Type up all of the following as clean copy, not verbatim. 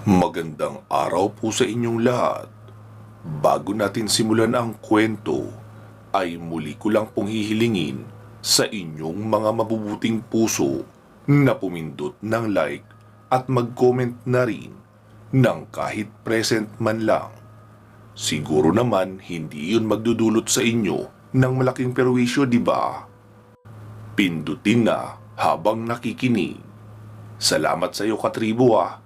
Magandang araw po sa inyong lahat. Bago natin simulan ang kwento, ay muli ko lang pong hihilingin sa inyong mga mabubuting puso na pumindot ng like at mag-comment na rin ng kahit present man lang. Siguro naman hindi yun magdudulot sa inyo ng malaking perwisyo, di ba? Pindutin na habang nakikinig. Salamat sa iyo, katribo ah.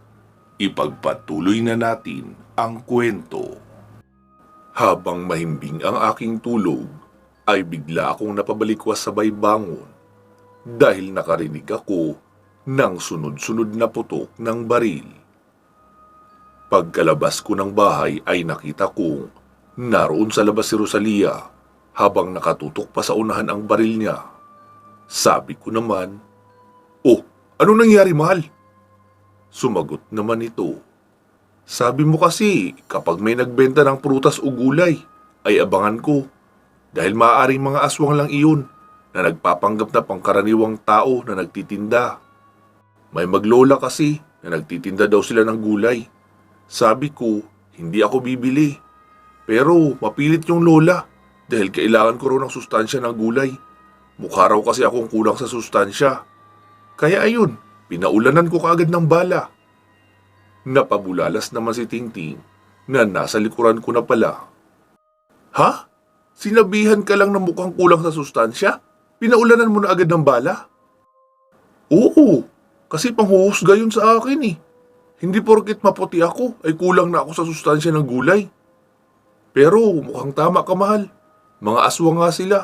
Ipagpatuloy na natin ang kwento. Habang mahimbing ang aking tulog, ay bigla akong napabalikwas sabay bangon dahil nakarinig ako ng sunod-sunod na putok ng baril. Pagkalabas ko ng bahay ay nakita kong naroon sa labas si Rosalia habang nakatutok pa sa unahan ang baril niya. Sabi ko naman, "Oh, ano nangyari, mahal?" Sumagot naman ito, "Sabi mo kasi kapag may nagbenta ng prutas o gulay, ay abangan ko dahil maaaring mga aswang lang iyon na nagpapanggap na pangkaraniwang tao na nagtitinda. May maglola kasi na nagtitinda daw sila ng gulay. Sabi ko, hindi ako bibili. Pero mapilit yung lola dahil kailangan ko raw ng sustansya ng gulay. Mukha raw kasi akong kulang sa sustansya. Kaya ayun, pinaulanan ko kaagad ng bala." Napabulalas naman si Tingting na nasa likuran ko na pala. "Ha? Sinabihan ka lang na mukhang kulang sa sustansya? Pinaulanan mo na agad ng bala?" "Oo, kasi panghuhusga yun sa akin eh. Hindi porket maputi ako ay kulang na ako sa sustansya ng gulay. Pero mukhang tama ka, mahal. Mga aswang nga sila.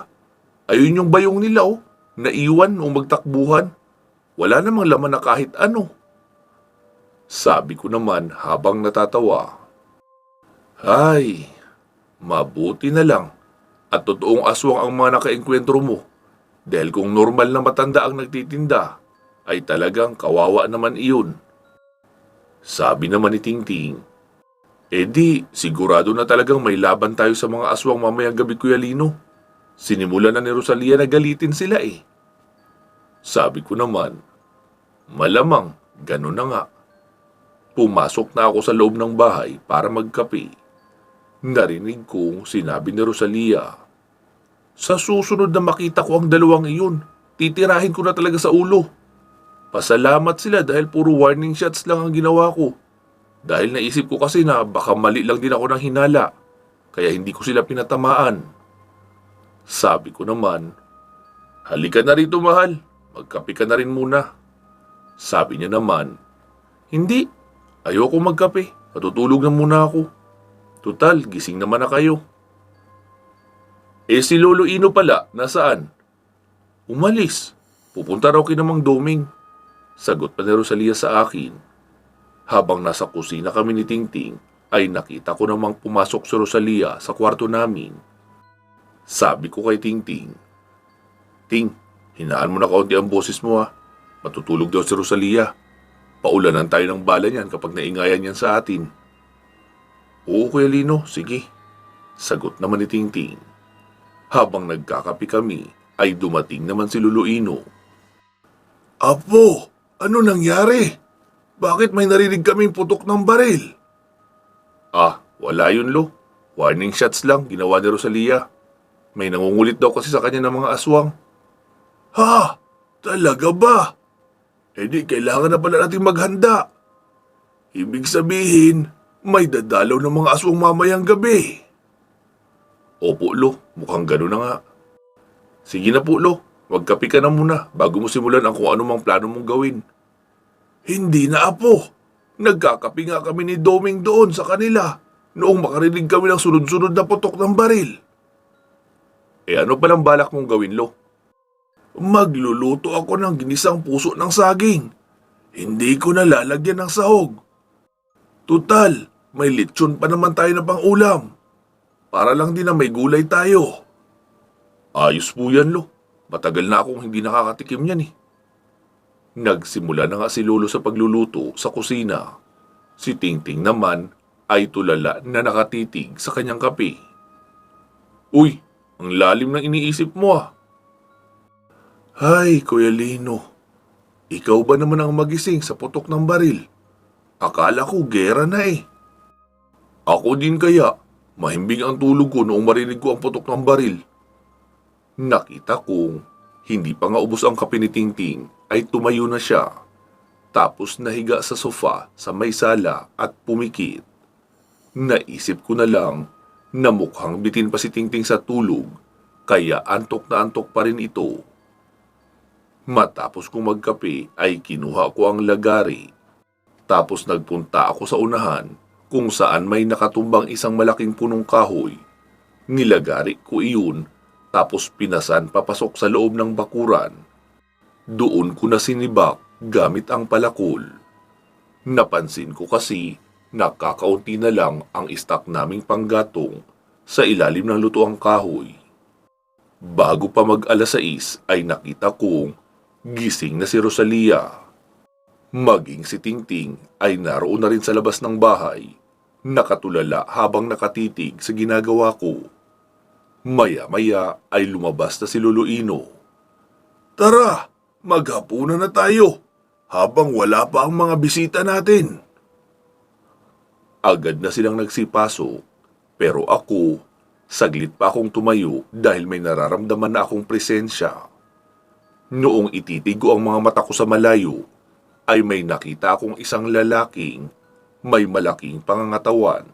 Ayun yung bayong nila oh, naiwan o magtakbuhan. Wala namang laman na kahit ano." Sabi ko naman habang natatawa, "Ay, mabuti na lang at totoong aswang ang mga nakaengkwentro mo. Dahil kung normal na matanda ang nagtitinda, ay talagang kawawa naman iyon." Sabi naman ni Tingting, "Eh di, sigurado na talagang may laban tayo sa mga aswang mamayang gabi, Kuya Lino. Sinimulan na ni Rosalia na galitin sila eh." Sabi ko naman, "Malamang, ganun na nga." Pumasok na ako sa loob ng bahay para magkape. Narinig kong sinabi ni Rosalia, "Sa susunod na makita ko ang dalawang iyon, titirahin ko na talaga sa ulo. Pasalamat sila dahil puro warning shots lang ang ginawa ko. Dahil naisip ko kasi na baka mali lang din ako ng hinala, kaya hindi ko sila pinatamaan." Sabi ko naman, "Halika na rito, mahal. Magkape ka na rin muna." Sabi niya naman, "Hindi. Ayoko magkape. Matutulog na muna ako. Tutal, gising naman na kayo." "Eh si Lolo Ino pala, nasaan?" "Umalis. Pupunta raw kay Mang Doming." Sagot pa ni Rosalia sa akin. Habang nasa kusina kami ni Tingting, ay nakita ko namang pumasok si Rosalia sa kwarto namin. Sabi ko kay Tingting, "Ting, hinaan mo na kaunti ang boses mo ha. Matutulog daw si Rosalia. Paulanan tayo ng bala niyan kapag naingayan yan sa atin." "Oo, Kuya Lino, sige." Sagot naman ni Tingting. Habang nagkakape kami, ay dumating naman si Lolo Ino. "Apo, ano nangyari? Bakit may narinig kaming putok ng baril?" "Ah, wala yun, Lo. Warning shots lang ginawa ni Rosalia. May nangungulit daw kasi sa kanya ng mga aswang." "Ha? Talaga ba? Eh di kailangan na pala natin maghanda. Ibig sabihin, may dadalaw ng mga aswang mamayang gabi." "Opo, Lo. Mukhang gano'n na nga." "Sige na po, Lo. Magkape ka na muna bago mo simulan ang kung anumang plano mong gawin." "Hindi na, Apo. Nagkakape nga kami ni Doming doon sa kanila noong makarinig kami ng sunod-sunod na putok ng baril." "Eh ano palang balak mong gawin, Lo?" "Magluluto ako ng ginisang puso ng saging. Hindi ko na lalagyan ng sahog. Tutal, may lechon pa naman tayo na pang-ulam. Para lang din na may gulay tayo." "Ayos po yan, Lo. Matagal na akong hindi nakakatikim yan eh." Nagsimula na nga si Lolo sa pagluluto sa kusina. Si Tingting naman ay tulala na nakatitig sa kanyang kape. "Uy, ang lalim ng iniisip mo ah." "Ay, Kuya Lino, ikaw ba naman ang magising sa putok ng baril? Akala ko gera na eh. Ako din kaya, mahimbing ang tulog ko noong marinig ko ang putok ng baril. Nakita kong hindi pa nga ubos ang kape ni Tingting ay tumayo na siya. Tapos nahiga sa sofa sa may sala at pumikit. Naisip ko na lang na mukhang bitin pa si Tingting sa tulog, kaya antok na antok pa rin ito. Matapos kong magkape ay kinuha ko ang lagari. Tapos nagpunta ako sa unahan kung saan may nakatumbang isang malaking punong kahoy. Nilagari ko iyon tapos pinasan papasok sa loob ng bakuran. Doon ko na sinibak gamit ang palakol. Napansin ko kasi nakakaunti na lang ang istak naming panggatong sa ilalim ng lutuang kahoy. Bago pa mag-alas 6 ay nakita kong gising na si Rosalia. Maging si Tingting ay naroon na rin sa labas ng bahay, nakatulala habang nakatitig sa ginagawa ko. Maya-maya ay lumabas na si Lolo Ino. Tara, maghapunan na tayo habang wala pa ang mga bisita natin. Agad na silang nagsipasok, pero ako, saglit pa akong tumayo dahil may nararamdaman na akong presensya. Noong ititig ko ang mga mata ko sa malayo, ay may nakita akong isang lalaking may malaking pangangatawan.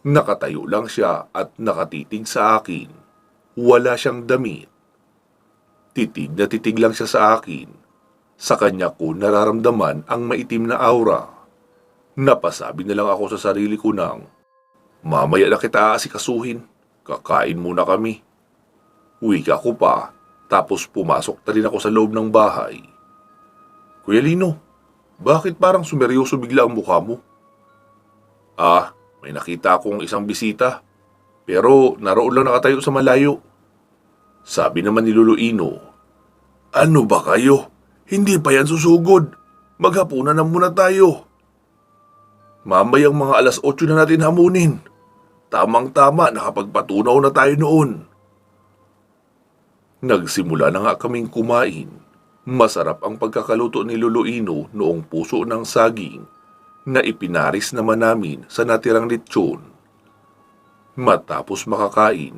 Nakatayo lang siya at nakatitig sa akin. Wala siyang damit. Titig na titig lang siya sa akin. Sa kanya ko nararamdaman ang maitim na aura. Napasabi na lang ako sa sarili ko nang, mamaya na kita aasikasuhin. Kakain muna kami. Wika ko pa, tapos pumasok na rin ako sa loob ng bahay. Kuya Lino, bakit parang sumeryoso bigla ang mukha mo? May nakita akong isang bisita, pero naroon lang nakatayo sa malayo. Sabi naman ni Lolo Ino, ano ba kayo? Hindi pa yan susugod. Maghapunan na muna tayo. Mamayang mga alas 8 na natin hamunin. Tamang-tama, nakapagpatunaw na tayo noon. Nagsimula na nga kaming kumain. Masarap ang pagkakaluto ni Lolo Ino noong puso ng saging na ipinaris naman namin sa natirang lechon. Matapos makakain,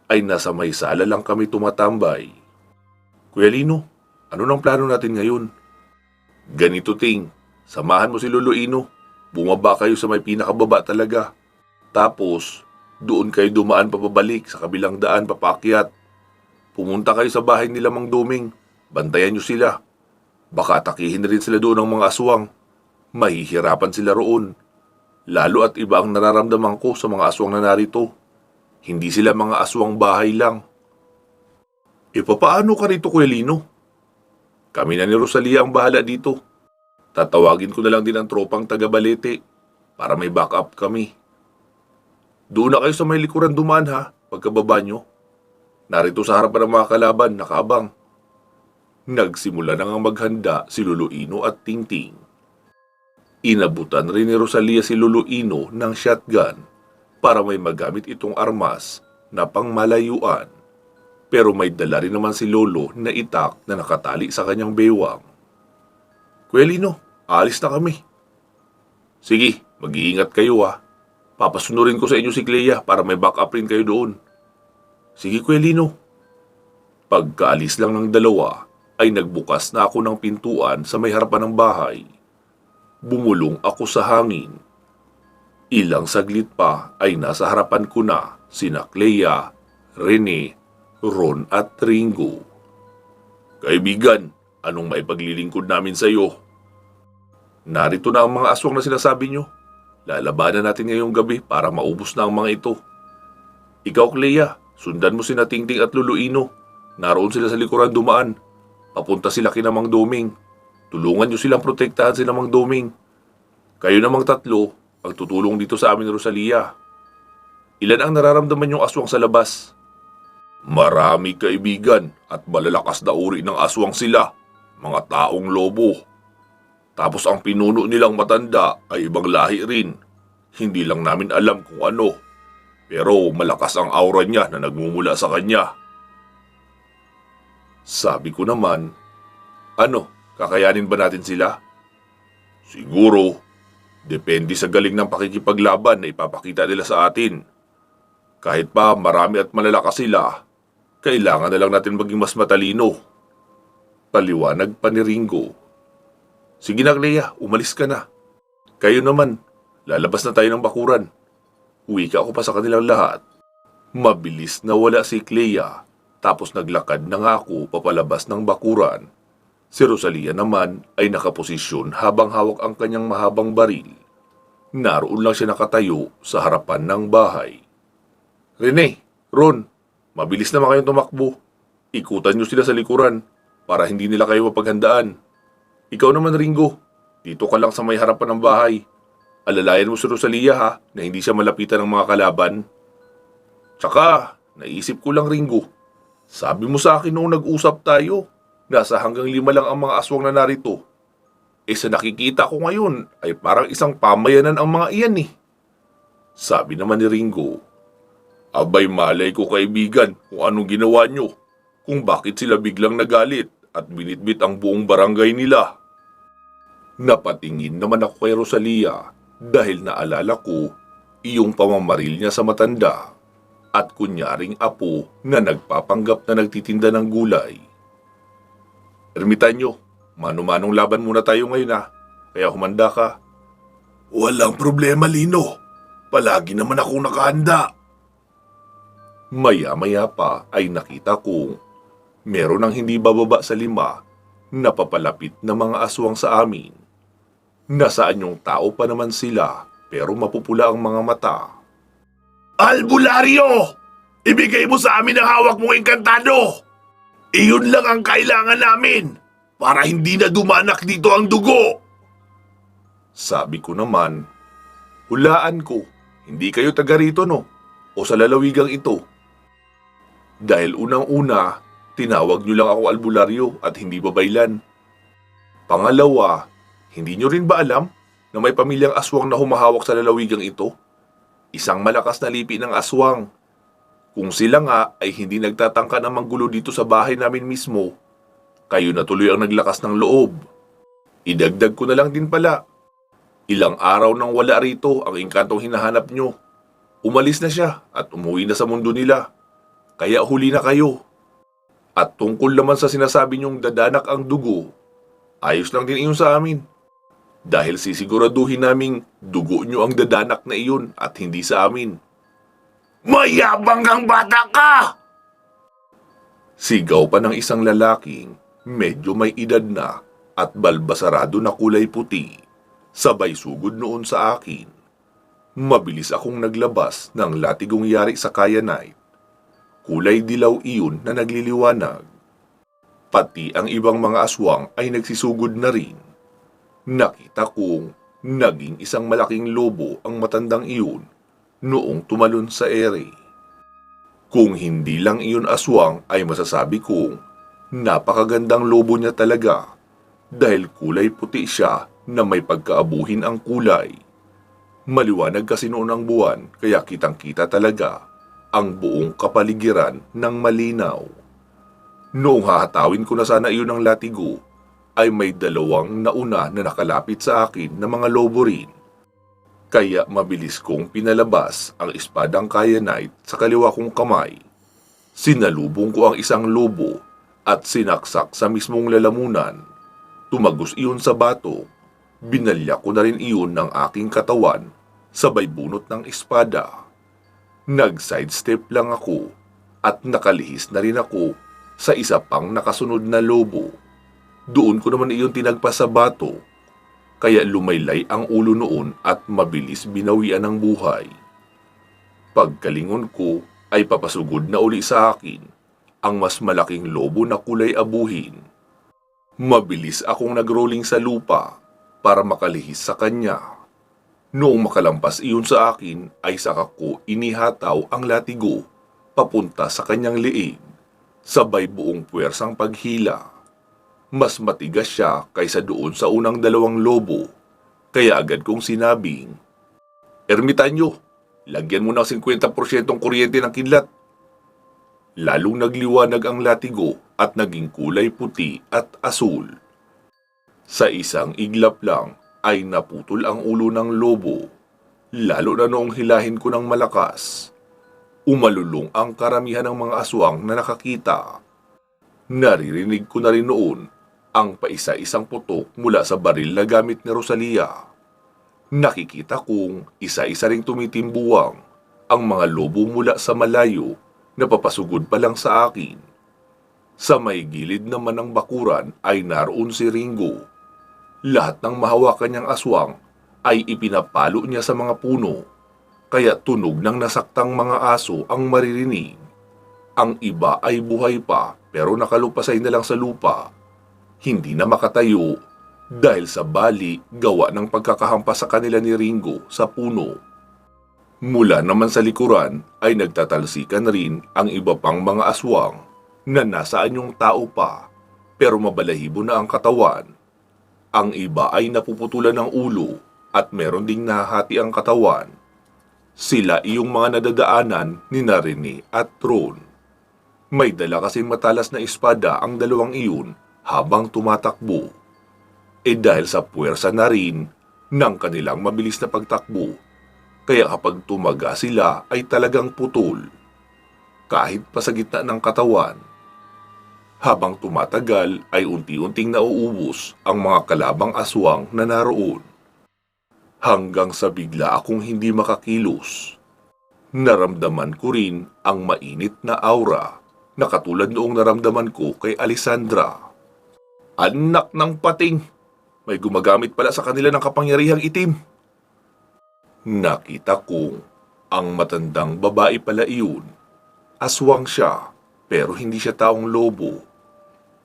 ay nasa may sala lang kami tumatambay. Kuya Lino, ano nang plano natin ngayon? Ganito Ting, samahan mo si Lolo Ino. Bumaba kayo sa may pinakababa talaga. Tapos, doon kayo dumaan papabalik sa kabilang daan papaakyat. Pumunta kayo sa bahay nila Mang Duming. Bantayan nyo sila. Baka atakihin na rin sila doon ng mga aswang. Mahihirapan sila roon. Lalo at iba ang nararamdaman ko sa mga aswang na narito. Hindi sila mga aswang bahay lang. Papaano ka rito, Kuya Lino? Kami na ni Rosalia ang bahala dito. Tatawagin ko na lang din ang tropang taga-Balete para may backup kami. Doon na kayo sa may likuran dumaan ha, pagkababa nyo. Narito sa harapan ng mga kalaban, nakaabang. Nagsimula na nga maghanda si Lolo Ino at Tingting. Inabutan rin ni Rosalia si Lolo Ino ng shotgun para may magamit itong armas na pangmalayuan. Pero may dala rin naman si Lolo na itak na nakatali sa kanyang bewang. Kuya Lino, aalis na kami. Sige, mag-iingat kayo ha. Papasunurin ko sa inyo si Clea para may backup rin kayo doon. Sige Kuya Lino. Pagkaalis lang ng dalawa, ay nagbukas na ako ng pintuan sa may harapan ng bahay. Bumulong ako sa hangin. Ilang saglit pa ay nasa harapan ko na sina Clea, Rene, Ron at Ringo. Kaibigan, anong maipaglilingkod namin sa iyo? Narito na ang mga aswang na sinasabi nyo. Lalabanan natin ngayong gabi para maubos na ang mga ito. Ikaw, Clea, sundan mo sina Tingting at Lolo Ino. Naroon sila sa likuran dumaan. Papunta sila kina Mang Duming. Tulungan nyo silang protektahan sila Mang Duming. Kayo namang tatlo ang tutulong dito sa amin, Rosalia. Ilan ang nararamdaman yung aswang sa labas? Marami, kaibigan, at malalakas na uri ng aswang sila. Mga taong lobo. Tapos ang pinuno nilang matanda ay ibang lahi rin. Hindi lang namin alam kung ano. Pero malakas ang aura niya na nagmumula sa kanya. Sabi ko naman, ano, kakayanin ba natin sila? Siguro, Depende sa galing ng pakikipaglaban na ipapakita nila sa atin. Kahit pa marami at malalakas sila, kailangan na lang natin maging mas matalino. Paliwanag pa ni Ringo. Sige na, Clea, umalis ka na. Kayo naman, lalabas na tayo ng bakuran. Wika ko pa sa kanilang lahat. Mabilis na wala si Clea, tapos naglakad na nga ako papalabas ng bakuran. Si Rosalia naman ay nakaposisyon habang hawak ang kanyang mahabang baril. Naroon lang siya nakatayo sa harapan ng bahay. Rene, Ron, mabilis naman kayong tumakbo. Ikutan nyo sila sa likuran para hindi nila kayo mapaghandaan. Ikaw naman, Ringo, dito ka lang sa may harapan ng bahay. Alalayan mo si Rosalia ha, na hindi siya malapitan ng mga kalaban. Tsaka, naisip ko lang, Ringo, sabi mo sa akin noong nag-usap tayo, nasa hanggang 5 lang ang mga aswang na narito. Sa nakikita ko ngayon ay parang isang pamayanan ang mga iyan eh. Sabi naman ni Ringo, abay malay ko kaibigan kung anong ginawa nyo, kung bakit sila biglang nagalit at binitbit ang buong barangay nila. Napatingin naman ako kay Rosalia dahil naalala ko iyong pamamaril niya sa matanda at kunyaring apo na nagpapanggap na nagtitinda ng gulay. Ermitanyo, mano-manong laban muna tayo ngayon ha, kaya humanda ka. Walang problema, Lino. Palagi naman akong nakahanda. Maya-maya pa ay nakita kong meron ng hindi bababa sa 5 na papalapit na mga aswang sa amin. Nasaan yung tao pa naman sila pero mapupula ang mga mata. Albularyo! Ibigay mo sa amin ang hawak mong engkantado! Iyon lang ang kailangan namin para hindi na dumanak dito ang dugo. Sabi ko naman, hulaan ko, hindi kayo taga rito no? O sa lalawigang ito? Dahil unang-una, tinawag nyo lang ako albularyo at hindi babaylan. Pangalawa, hindi nyo rin ba alam na may pamilyang aswang na humahawak sa lalawigang ito? Isang malakas na lipi ng aswang. Kung sila nga ay hindi nagtatangka ng manggulo dito sa bahay namin mismo, kayo na tuloy ang naglakas ng loob. Idagdag ko na lang din pala. Ilang araw nang wala rito ang engkantong hinahanap nyo. Umalis na siya at umuwi na sa mundo nila. Kaya huli na kayo. At tungkol naman sa sinasabi nyong dadanak ang dugo, ayos lang din iyon sa amin. Dahil sisiguraduhin naming dugo nyo ang dadanak na iyon at hindi sa amin. Mayabang kang bata ka! Sigaw pa ng isang lalaking medyo may edad na at balbasarado na kulay puti. Sabay sugod noon sa akin. Mabilis akong naglabas ng latigong yari sa kyanite. Kulay dilaw iyon na nagliliwanag. Pati ang ibang mga aswang ay nagsisugod na rin. Nakita kong naging isang malaking lobo ang matandang iyon noong tumalon sa ere. Kung hindi lang iyon aswang ay masasabi kong napakagandang lobo niya talaga dahil kulay puti siya na may pagkaabuhin ang kulay. Maliwanag kasi noon ang buwan kaya kitang-kita talaga ang buong kapaligiran ng malinaw. Noong hahatawin ko na sana iyon ng latigo ay may 2 nauna na nakalapit sa akin na mga lobo rin. Kaya mabilis kong pinalabas ang espadang kyanite sa kaliwa kong kamay. Sinalubong ko ang isang lobo at sinaksak sa mismong lalamunan. Tumagos iyon sa bato. Binalya ko na rin iyon ng aking katawan sabay bunot ng espada. Nag-sidestep lang ako at nakalihis na rin ako sa isa pang nakasunod na lobo. Doon ko naman iyon tinagpas sa bato. Kaya lumaylay ang ulo noon at mabilis binawian ng buhay. Pagkalingon ko ay papasugod na uli sa akin ang mas malaking lobo na kulay abuhin. Mabilis akong nagrolling sa lupa para makalihis sa kanya. Noong makalampas iyon sa akin ay saka ko inihataw ang latigo papunta sa kanyang liig, sabay buong puwersang paghila. Mas matigas siya kaysa doon sa unang 2 lobo, kaya agad kong sinabing, Ermitanyo, lagyan mo ng 50% kuryente ng kidlat. Lalong nagliwanag ang latigo at naging kulay puti at asul. Sa isang iglap lang ay naputol ang ulo ng lobo, lalo na noong hilahin ko ng malakas. Umalulong ang karamihan ng mga aswang na nakakita. Naririnig ko na rin noon ang paisa-isang putok mula sa baril na gamit ni Rosalia. Nakikita kong isa-isa ring tumitimbuwang ang mga lobo mula sa malayo na papasugod pa lang sa akin. Sa may gilid naman ng bakuran ay naroon si Ringo. Lahat ng mahawakan niyang aswang ay ipinapalo niya sa mga puno, kaya tunog ng nasaktang mga aso ang maririnig. Ang iba ay buhay pa pero nakalupasay na lang sa lupa. Hindi na makatayo dahil sa bali gawa ng pagkakahampas sa kanila ni Ringo sa puno. Mula naman sa likuran ay nagtatalsikan rin ang iba pang mga aswang na nasa anyong tao pa pero mabalahibo na ang katawan. Ang iba ay napuputulan ng ulo at meron ding nahati ang katawan. Sila iyong mga nadadaanan ni Rene at Ron. May dala kasing matalas na espada ang dalawang iyon habang tumatakbo. Dahil sa puwersa na rin ng kanilang mabilis na pagtakbo, kaya kapag tumaga sila ay talagang putol, kahit pa sa gitna ng katawan. Habang tumatagal ay unti-unting nauubos ang mga kalabang aswang na naroon. Hanggang sa bigla akong hindi makakilos. Naramdaman ko rin ang mainit na aura na katulad noong naramdaman ko kay Alessandra. Anak ng pating! May gumagamit pala sa kanila ng kapangyarihang itim. Nakita kong ang matandang babae pala iyon. Aswang siya pero hindi siya taong lobo.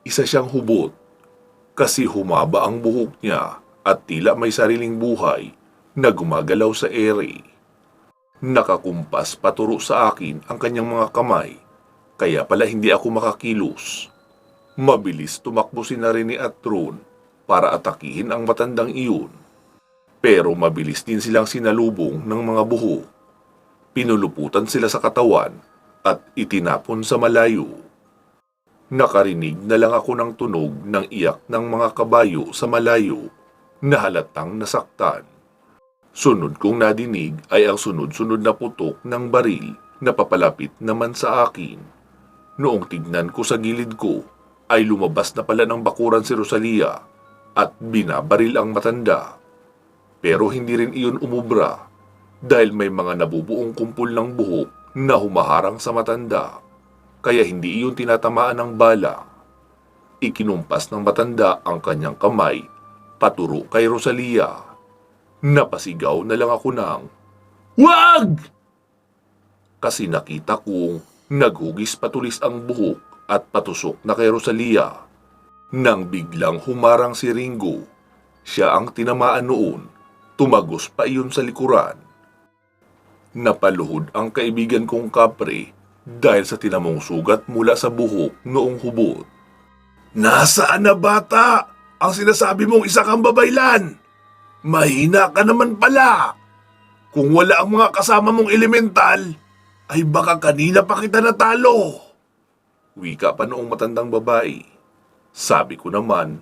Isa siyang hubot kasi humaba ang buhok niya at tila may sariling buhay na gumagalaw sa ere. Nakakumpas paturo sa akin ang kanyang mga kamay, kaya pala hindi ako makakilos. Mabilis tumakbo si Rene at Ron para atakihin ang matandang iyon. Pero mabilis din silang sinalubong ng mga buhok. Pinuluputan sila sa katawan at itinapon sa malayo. Nakarinig na lang ako ng tunog ng iyak ng mga kabayo sa malayo na halatang nasaktan. Sunod kong nadinig ay ang sunod-sunod na putok ng baril na papalapit naman sa akin. Noong tignan ko sa gilid ko ay lumabas na pala ng bakuran si Rosalia at binabaril ang matanda. Pero hindi rin iyon umubra dahil may mga nabubuong kumpul ng buhok na humaharang sa matanda. Kaya hindi iyon tinatamaan ng bala. Ikinumpas ng matanda ang kanyang kamay paturo kay Rosalia. Napasigaw na lang ako ng, "Wag!" Kasi nakita kong naghugis patulis ang buhok at patusok na kay Rosalia. Nang biglang humarang si Ringo, siya ang tinamaan noon, tumagos pa iyon sa likuran. Napaluhod ang kaibigan kong kapre dahil sa tinamong sugat mula sa buhok noong hubot. "Nasaan na bata? Ang sinasabi mong isa kang babaylan! Mahina ka naman pala! Kung wala ang mga kasama mong elemental, ay baka kanina pa kita natalo!" Wika pa noong matandang babae. Sabi ko naman,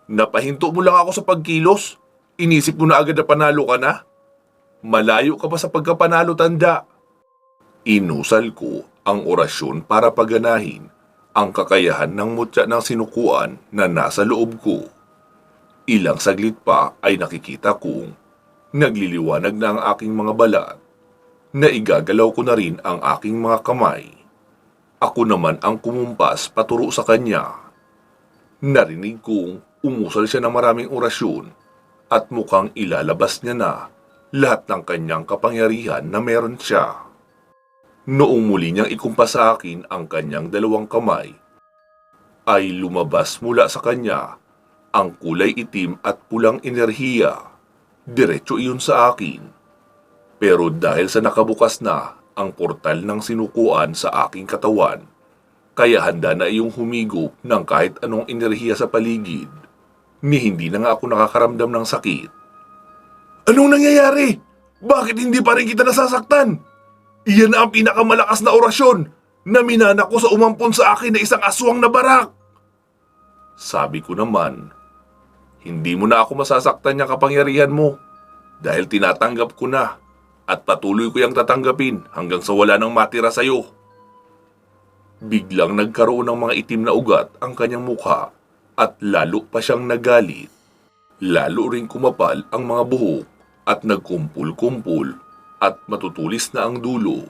"Napahinto mo lang ako sa pagkilos? Inisip mo na agad na panalo ka na? Malayo ka pa sa pagkapanalo, tanda." Inusal ko ang orasyon para paganahin ang kakayahan ng mutya ng sinukuan na nasa loob ko. Ilang saglit pa ay nakikita kong nagliliwanag na ang aking mga balat. Naigagalaw ko na rin ang aking mga kamay. Ako naman ang kumumpas paturo sa kanya. Narinig kong umusal siya ng maraming orasyon at mukhang ilalabas niya na lahat ng kanyang kapangyarihan na meron siya. Noong muli niyang ikumpas sa akin ang kanyang dalawang kamay, ay lumabas mula sa kanya ang kulay itim at pulang enerhiya. Diretso iyon sa akin. Pero dahil sa nakabukas na ang portal ng sinukuan sa aking katawan, kaya handa na iyong humigop ng kahit anong enerhiya sa paligid, ni hindi na nga ako nakakaramdam ng sakit. "Anong nangyayari? Bakit hindi pa rin kita nasasaktan? Iyan na ang pinakamalakas na orasyon na minana ko sa umampon sa akin na isang aswang na barak." Sabi ko naman, Hindi mo na ako masasaktan ng kapangyarihan mo dahil tinatanggap ko na at patuloy ko yung tatanggapin hanggang sa wala nang matira sa'yo. Biglang nagkaroon ng mga itim na ugat ang kanyang mukha at lalo pa siyang nagalit. Lalo ring kumapal ang mga buhok at nagkumpul-kumpul at matutulis na ang dulo.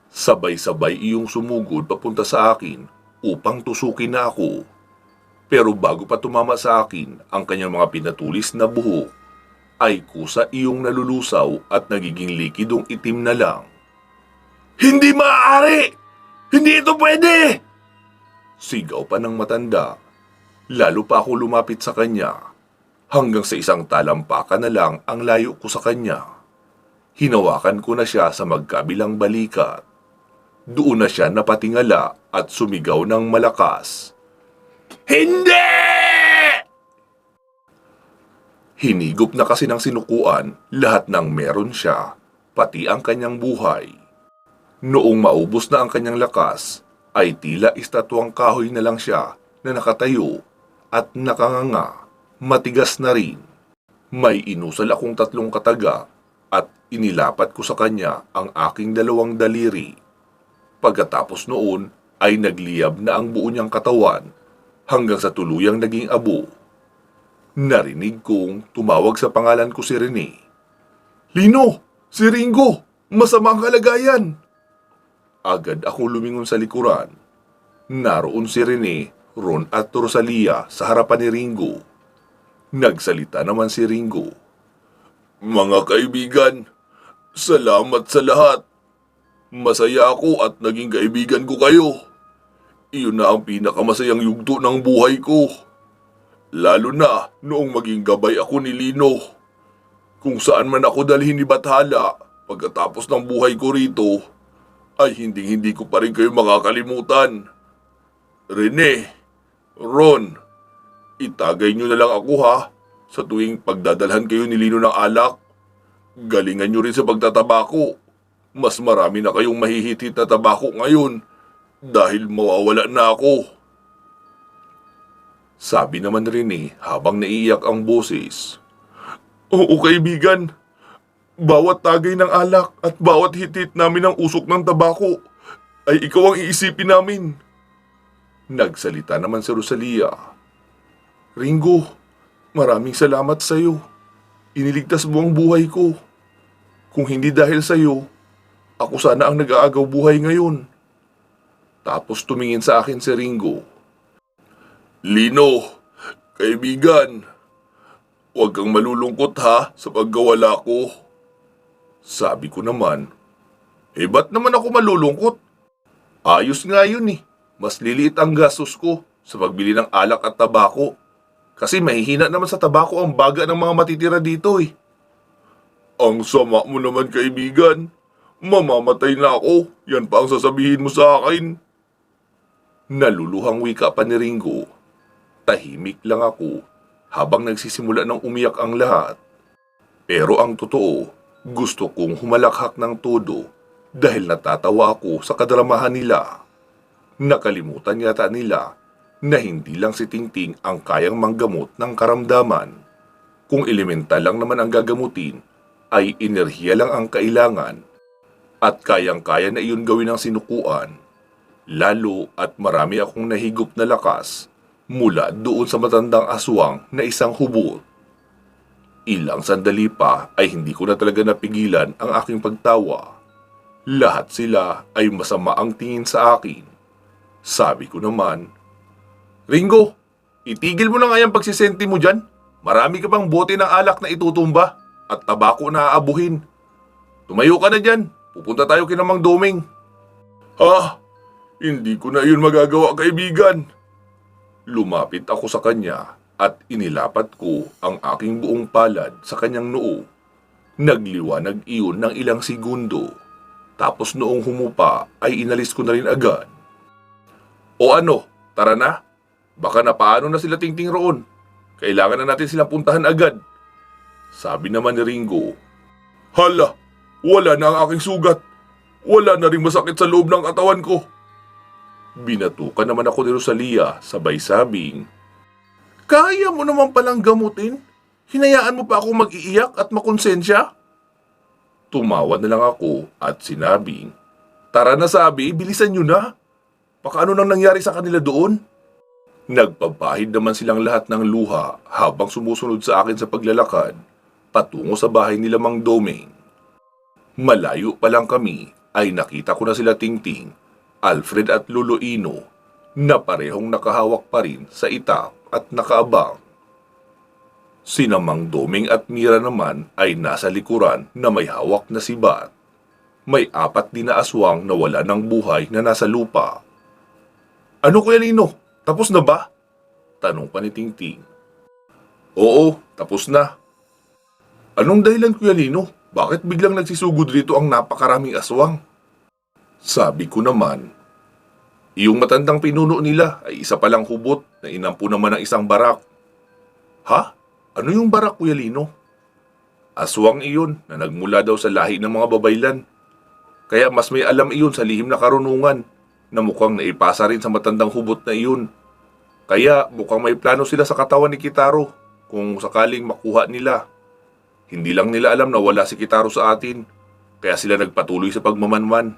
Sabay-sabay iyong sumugod papunta sa akin upang tusukin na ako. Pero bago pa tumama sa akin ang kanyang mga pinatulis na buhok, ay kusa iyong nalulusaw at nagiging likidong itim na lang. Hindi maaari! Hindi ito pwede! Sigaw pa ng matanda. Lalo pa ako lumapit sa kanya. Hanggang sa isang talampakan na lang ang layo ko sa kanya. Hinawakan ko na siya sa magkabilang balikat. Doon na siya napatingala at sumigaw ng malakas. Hindi! Hinigop na kasi ng sinukuan lahat ng meron siya, pati ang kanyang buhay. Noong maubos na ang kanyang lakas, ay tila estatwang kahoy na lang siya na nakatayo at nakanganga, matigas na rin. May inusal akong 3 kataga at inilapat ko sa kanya ang aking 2 daliri. Pagkatapos noon ay nagliyab na ang buo niyang katawan hanggang sa tuluyang naging abo. Narinig kong tumawag sa pangalan ko si Rene. Lino! Si Ringo! Masama ang kalagayan! Agad akong lumingon sa likuran. Naroon si Rene, Ron at Rosalia sa harapan ni Ringo. Nagsalita naman si Ringo. Mga kaibigan, salamat sa lahat. Masaya ako at naging kaibigan ko kayo. Iyon na ang pinakamasayang yugto ng buhay ko. Lalo na noong maging gabay ako ni Lino. Kung saan man ako dalhin ni Bathala pagkatapos ng buhay ko rito, ay hindi ko pa rin kayo makakalimutan. Rene, Ron, itagay nyo na lang ako ha sa tuwing pagdadalhan kayo ni Lino ng alak. Galingan nyo rin sa pagtatabako. Mas marami na kayong mahihit-hit na tabako ngayon dahil mawawala na ako. Sabi naman Rene habang naiiyak ang boses. Oo kaibigan, bawat tagay ng alak at bawat hitit namin ng usok ng tabako ay ikaw ang iisipin namin. Nagsalita naman si Rosalia. Ringo, maraming salamat sa iyo. Iniligtas mo ang buhay ko. Kung hindi dahil sa iyo, ako sana ang nag-aagaw buhay ngayon. Tapos tumingin sa akin si Ringo. Lino, kaibigan, huwag kang malulungkot ha sa pagkawala ko. Sabi ko naman, ba't naman ako malulungkot? Ayos nga yun eh. Mas liliit ang gastos ko sa pagbili ng alak at tabako. Kasi mahihina naman sa tabako ang baga ng mga matitira dito eh. Ang sama mo naman kaibigan. Mamamatay na ako. Yan pa ang sasabihin mo sa akin. Naluluhang wika pa ni Ringo. Tahimik lang ako habang nagsisimula ng umiyak ang lahat. Pero ang totoo, gusto kong humalakhak ng todo dahil natatawa ako sa kadramahan nila. Nakalimutan yata nila na hindi lang si Tingting ang kayang manggamot ng karamdaman. Kung elemental lang naman ang gagamutin, ay enerhiya lang ang kailangan at kayang-kaya na iyon gawin ng sinukuan. Lalo at marami akong nahigop na lakas mula doon sa matandang aswang na isang hubot. Ilang sandali pa ay hindi ko na talaga napigilan ang aking pagtawa. Lahat sila ay masama ang tingin sa akin. Sabi ko naman, Ringo, itigil mo na nga yung pagsisenti mo dyan. Marami ka pang bote ng alak na itutumba at tabako na aabuhin. Tumayo ka na dyan, pupunta tayo kina Mang Doming. Hindi ko na yun magagawa kaibigan. Lumapit ako sa kanya at inilapat ko ang aking buong palad sa kanyang noo. Nagliwanag iyon ng ilang segundo. Tapos noong humupa ay inalis ko na rin agad. O ano, tara na. Baka napaano na sila Tingting roon. Kailangan na natin silang puntahan agad. Sabi naman ni Ringo. Hala, wala na ang aking sugat. Wala na rin masakit sa loob ng katawan ko. Binatukan naman ako ni Rosalia sabay sabing, Kaya mo naman palang gamutin? Hinayaan mo pa ako mag-iiyak at makonsensya? Tumawa na lang ako at sinabing, "Tara na sabi, bilisan nyo na. Baka ano nang nangyari sa kanila doon?" Nagpapahid naman silang lahat ng luha habang sumusunod sa akin sa paglalakad patungo sa bahay nila Mang Doming. Malayo pa lang kami ay nakita ko na sila Tingting, Alfred at Lolo Ino na parehong nakahawak pa rin sa itak at nakaabang. Sina Mang Doming at Mira naman ay nasa likuran na may hawak na sibat. May 4 din na aswang na wala ng buhay na nasa lupa. "Ano, Kuya Lino? Tapos na ba?" tanong pa ni Tingting. "Oo, tapos na." "Anong dahilan, Kuya Lino? Bakit biglang nagsisugod rito ang napakaraming aswang?" Sabi ko naman, "Yung matandang pinuno nila ay isa palang hubot na inampu naman ng isang barak." "Ha? Ano yung barak, Kuya Lino?" "Aswang iyon na nagmula daw sa lahi ng mga babaylan. Kaya mas may alam iyon sa lihim na karunungan na mukhang naipasa rin sa matandang hubot na iyon. Kaya mukhang may plano sila sa katawan ni Kitaro kung sakaling makuha nila. Hindi lang nila alam na wala si Kitaro sa atin, kaya sila nagpatuloy sa pagmamanman.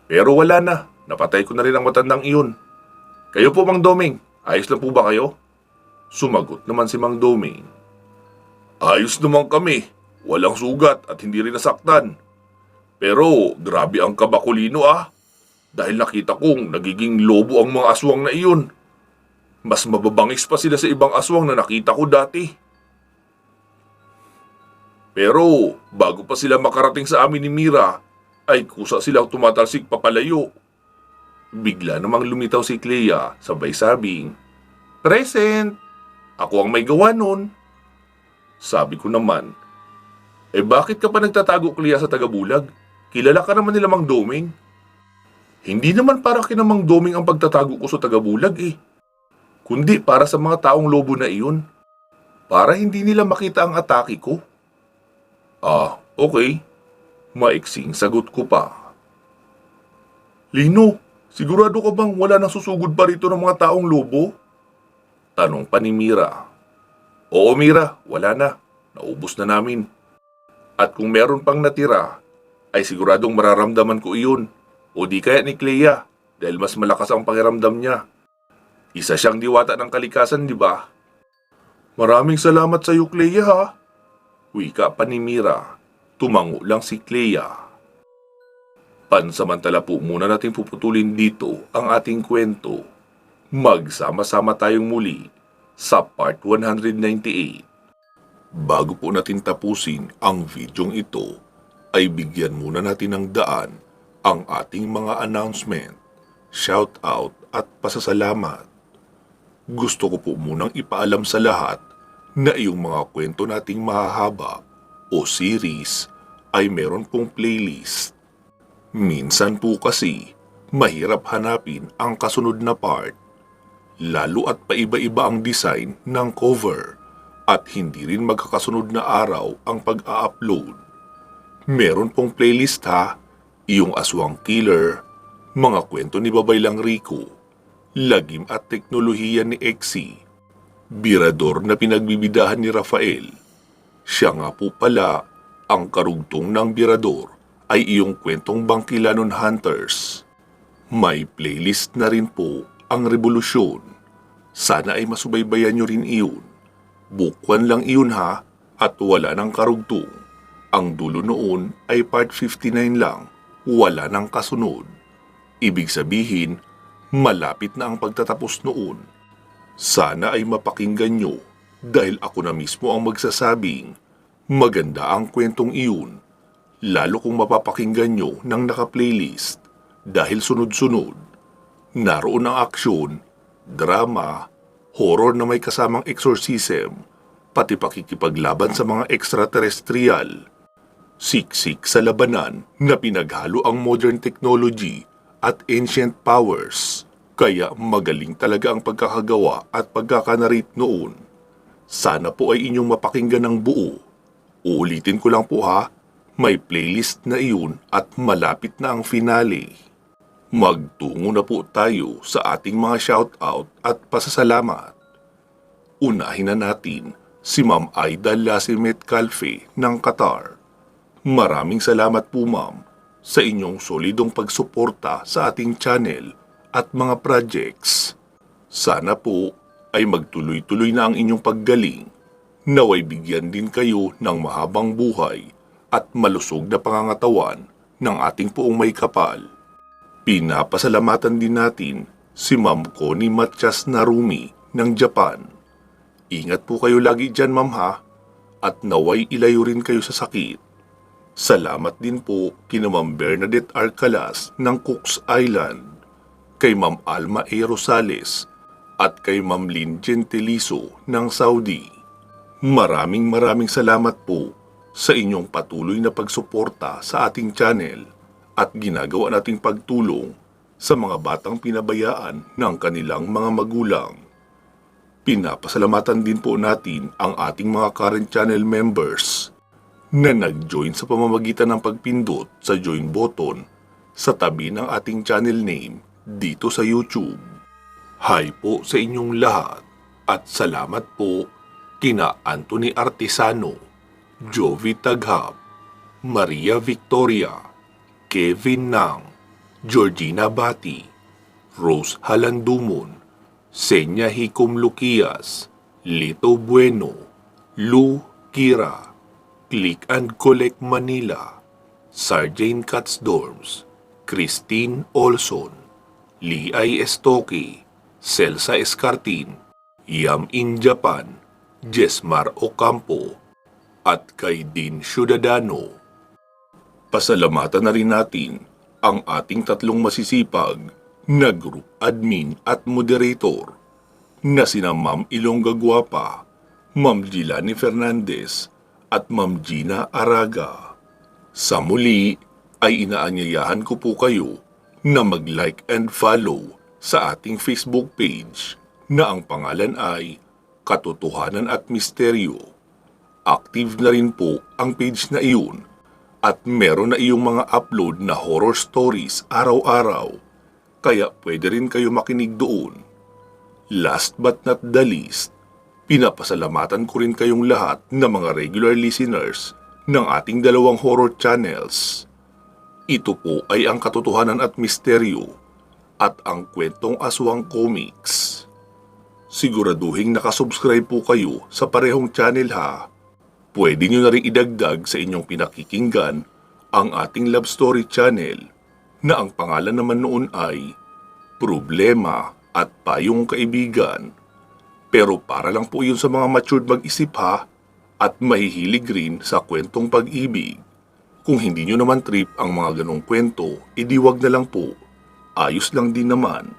Pero wala na, napatay ko na rin ang matandang iyon. Kayo po, Mang Doming, ayos lang po ba kayo?" Sumagot naman si Mang Doming, "Ayos naman kami, walang sugat at hindi rin nasaktan. Pero grabe ang kabakulino dahil nakita kong nagiging lobo ang mga aswang na iyon. Mas mababangis pa sila sa ibang aswang na nakita ko dati. Pero bago pa sila makarating sa amin ni Mira, ay kusa silang tumatalsik papalayo." Bigla namang lumitaw si Clea sabay sabing, "Present! Ako ang may gawa nun." Sabi ko naman, Bakit ka pa nagtatago, Clea, sa Tagabulag? Kilala ka naman nila Mang Doming." "Hindi naman para kina Mang Doming ang pagtatago ko sa Tagabulag kundi para sa mga taong lobo na iyon. Para hindi nila makita ang atake ko." "Ah, okay." Maiksing sagot ko pa. "Lino, sigurado ka bang wala nang susugod pa rito ng mga taong lobo?" tanong pa ni Mira. "Oo, Mira, wala na. Naubos na namin. At kung meron pang natira, ay siguradong mararamdaman ko iyon. O di kaya ni Clea, dahil mas malakas ang pakiramdam niya. Isa siyang diwata ng kalikasan, di ba?" "Maraming salamat sa iyo, Clea Wika pa ni Mira. Tumango lang si Clea. Pansamantala po muna natin puputulin dito ang ating kwento. Magsama-sama tayong muli sa part 198. Bago po natin tapusin ang videong ito, ay bigyan muna natin ng daan ang ating mga announcement, shoutout at pasasalamat. Gusto ko po munang ipaalam sa lahat na iyong mga kwento nating mahahaba o series ay meron pong playlist. Minsan po kasi, mahirap hanapin ang kasunod na part. Lalo at paiba-iba ang design ng cover at hindi rin magkakasunod na araw ang pag-a-upload. Meron pong playlist iyong Aswang Killer, mga kwento ni Babaylang Rico, lagim at teknolohiya ni Exy, Birador na pinagbibidahan ni Rafael. Siya nga po pala, ang karugtong ng Birador ay iyong kwentong Bangkilanon Hunters. May playlist na rin po ang Revolusyon. Sana ay masubaybayan nyo rin iyon. Bukwan lang iyon at wala ng karugtong. Ang dulo noon ay part 59 lang, wala ng kasunod. Ibig sabihin, malapit na ang pagtatapos noon. Sana ay mapakinggan nyo dahil ako na mismo ang magsasabing maganda ang kwentong iyon, lalo kung mapapakinggan nyo ng naka-playlist dahil sunod-sunod. Naroon ang aksyon, drama, horror na may kasamang exorcism, pati pakikipaglaban sa mga extraterrestrial. Siksik sa labanan na pinaghalo ang modern technology at ancient powers. Kaya magaling talaga ang pagkakagawa at pagkakanarrate noon. Sana po ay inyong mapakinggan ng buo. Uulitin ko lang po may playlist na iyon at malapit na ang finale. Magtungo na po tayo sa ating mga shoutout at pasasalamat. Unahin na natin si Ma'am Aida Lasimet Calfe ng Qatar. Maraming salamat po ma'am sa inyong solidong pagsuporta sa ating channel at mga projects. Sana po ay magtuloy-tuloy na ang inyong paggaling. Naway bigyan din kayo ng mahabang buhay at malusog na pangangatawan ng ating poong may kapal. Pinapasalamatan din natin si Ma'am Connie Matias Narumi ng Japan. Ingat po kayo lagi dyan ma'am ha, at naway ilayo rin kayo sa sakit. Salamat din po kina Ma'am Bernadette Arcalas ng Cooks Island, kay Ma'am Alma A. Rosales at kay Ma'am Lynn Gentilizo ng Saudi. Maraming salamat po sa inyong patuloy na pagsuporta sa ating channel at ginagawa nating pagtulong sa mga batang pinabayaan ng kanilang mga magulang. Pinapasalamatan din po natin ang ating mga current channel members na nag-join sa pamamagitan ng pagpindot sa join button sa tabi ng ating channel name dito sa YouTube. Hi po sa inyong lahat at salamat po kina Anthony Artisano, Jovi Taghap, Maria Victoria, Kevin Nang, Georgina Bati, Rose Halandumon, Senya Hikom Luquias, Lito Bueno, Lou Kira, Click and Collect Manila, Sarjane Katsdorms, Christine Olson, Liay Estoque, Celsa Escartin, Yam in Japan, Jesmar Ocampo, at kay Dean Ciudadano. Pasalamatan na rin natin ang ating tatlong masisipag na group admin at moderator na sina Ma'am Ilongga Guapa, Ma'am Gilani Fernandez, at Ma'am Gina Araga. Sa muli ay inaanyayahan ko po kayo na mag-like and follow sa ating Facebook page na ang pangalan ay Katotohanan at Misteryo. Active na rin po ang page na iyon at meron na iyong mga upload na horror stories araw-araw, kaya pwede rin kayo makinig doon. Last but not the least, pinapasalamatan ko rin kayong lahat na mga regular listeners ng ating dalawang horror channels. Ito po ay ang Katotohanan at Misteryo at ang Kwentong Aswang Comics. Siguraduhin nakasubscribe po kayo sa parehong channel ha. Pwede nyo na rin idagdag sa inyong pinakikinggan ang ating love story channel na ang pangalan naman noon ay Problema at Payong Kaibigan. Pero para lang po yun sa mga matured mag-isip ha, at mahihilig rin sa kwentong pag-ibig. Kung hindi nyo naman trip ang mga ganong kwento, edi wag na lang po. Ayos lang din naman.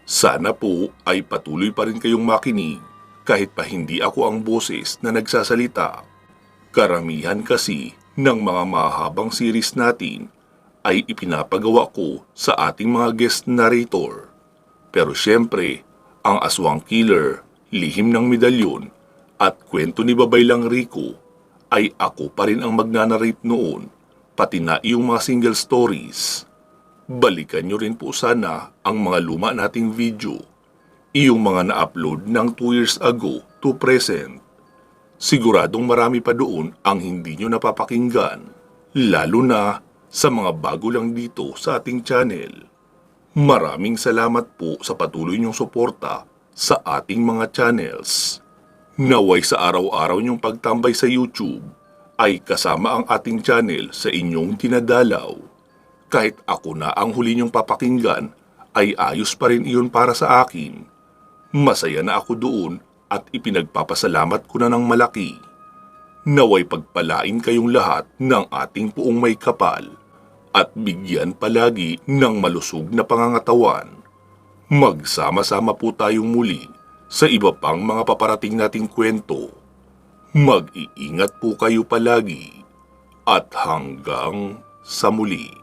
Sana po ay patuloy pa rin kayong makinig kahit pa hindi ako ang boses na nagsasalita. Karamihan kasi ng mga mahabang series natin ay ipinapagawa ko sa ating mga guest narrator. Pero syempre, ang Aswang Killer, Lihim ng Medalyon, at Kwento ni Babaylang Rico ay ako pa rin ang magnanarrate noon, pati na iyong mga single stories. Balikan nyo rin po sana ang mga luma nating video, iyong mga na-upload ng 2 years ago to present. Siguradong marami pa doon ang hindi nyo napapakinggan, lalo na sa mga bago lang dito sa ating channel. Maraming salamat po sa patuloy niyong suporta sa ating mga channels. Naway sa araw-araw niyong pagtambay sa YouTube ay kasama ang ating channel sa inyong dinadalaw. Kahit ako na ang huli niyong papakinggan, ay ayos pa rin iyon para sa akin. Masaya na ako doon at ipinagpapasalamat ko na ng malaki. Naway pagpalain kayong lahat ng ating puong may kapal at bigyan palagi ng malusog na pangangatawan. Magsama-sama po tayong muli sa iba pang mga paparating nating kwento. Mag-iingat po kayo palagi at hanggang sa muli.